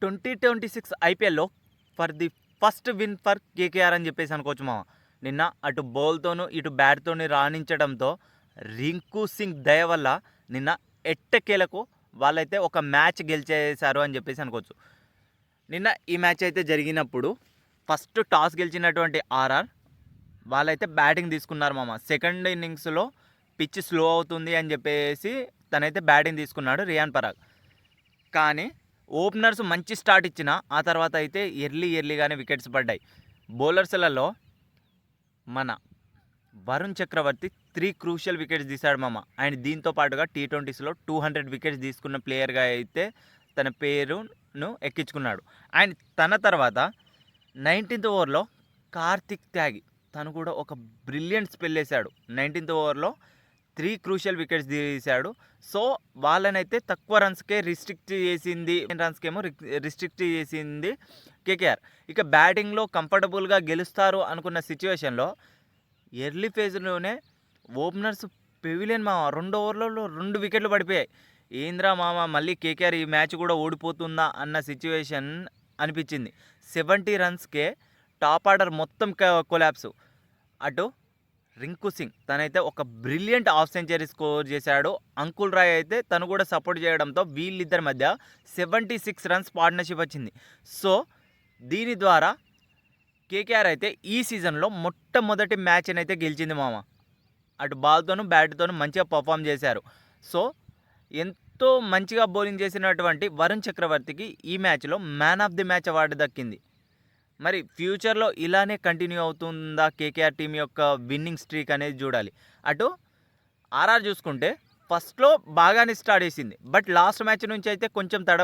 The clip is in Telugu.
2026 ఐపీఎల్లో for the first win for KKR అని చెప్పేసి అనుకోవచ్చు మామ. నిన్న అటు బౌల్తోనూ ఇటు బ్యాట్తోని రాణించడంతో రింకు సింగ్ దయ వల్ల నిన్న ఎట్టకేలకు వాళ్ళైతే ఒక మ్యాచ్ గెలిచేశారు అని చెప్పేసి అనుకోవచ్చు. నిన్న ఈ మ్యాచ్ అయితే జరిగినప్పుడు ఫస్ట్ టాస్ గెలిచినటువంటి ఆర్ఆర్ వాళ్ళైతే బ్యాటింగ్ తీసుకున్నారు మామ. సెకండ్ ఇన్నింగ్స్లో పిచ్ స్లో అవుతుంది అని చెప్పేసి తనైతే బ్యాటింగ్ తీసుకున్నాడు రియాన్ పరాగ్. కానీ ఓపెనర్స్ మంచి స్టార్ట్ ఇచ్చిన ఆ తర్వాత అయితే ఎర్లీగానే వికెట్స్ పడ్డాయి. బౌలర్స్లలో మన వరుణ్ చక్రవర్తి 3 క్రూషియల్ వికెట్స్ తీశాడు మామ. అండ్ దీంతో పాటుగా T20స్లో 200 వికెట్స్ తీసుకున్న ప్లేయర్గా అయితే తన పేరును ఎక్కించుకున్నాడు. అండ్ తన తర్వాత 19th ఓవర్లో కార్తిక్ త్యాగి తను కూడా ఒక బ్రిలియంట్ స్పెల్ వేశాడు. 19th ఓవర్లో 3 క్రూషియల్ వికెట్స్ తీశాడు. సో వాళ్ళనైతే తక్కువ రన్స్కే రిస్ట్రిక్ట్ చేసింది కేకేఆర్. ఇక బ్యాటింగ్లో కంఫర్టబుల్గా గెలుస్తారు అనుకున్న సిచ్యువేషన్లో ఎర్లీ ఫేజ్లోనే ఓపెనర్స్ పెవిలియన్ మామ 2 ఓవర్లలో 2 వికెట్లు పడిపోయాయి. ఏంద్రా మామ మళ్ళీ కేకేఆర్ ఈ మ్యాచ్ కూడా ఓడిపోతుందా అన్న సిచ్యువేషన్ అనిపించింది. 70 రన్స్కే టాప్ ఆర్డర్ మొత్తం కొలాప్స్. అటు రింకు సింగ్ తనైతే ఒక బ్రిలియంట్ హాఫ్ సెంచరీ స్కోర్ చేశాడు. అంకుల్ రాయ్ అయితే తను కూడా సపోర్ట్ చేయడంతో వీళ్ళిద్దరి మధ్య 76 రన్స్ పార్ట్నర్షిప్ వచ్చింది. సో దీని ద్వారా కేకేఆర్ అయితే ఈ సీజన్లో మొట్టమొదటి మ్యాచ్ అయితే గెలిచింది మామ. అటు బాల్తోనూ బ్యాట్తోనూ మంచిగా పర్ఫామ్ చేశారు. సో ఎంతో మంచిగా బౌలింగ్ చేసినటువంటి వరుణ్ చక్రవర్తికి ఈ మ్యాచ్లో man of the match award దక్కింది. మరి ఫ్యూచర్లో ఇలానే కంటిన్యూ అవుతుందా కేకేఆర్ టీం యొక్క విన్నింగ్ స్ట్రీక్ అనేది చూడాలి. అటు ఆర్ఆర్ చూసుకుంటే ఫస్ట్లో బాగానే స్టార్ట్ చేసింది, బట్ లాస్ట్ మ్యాచ్ నుంచి అయితే కొంచెం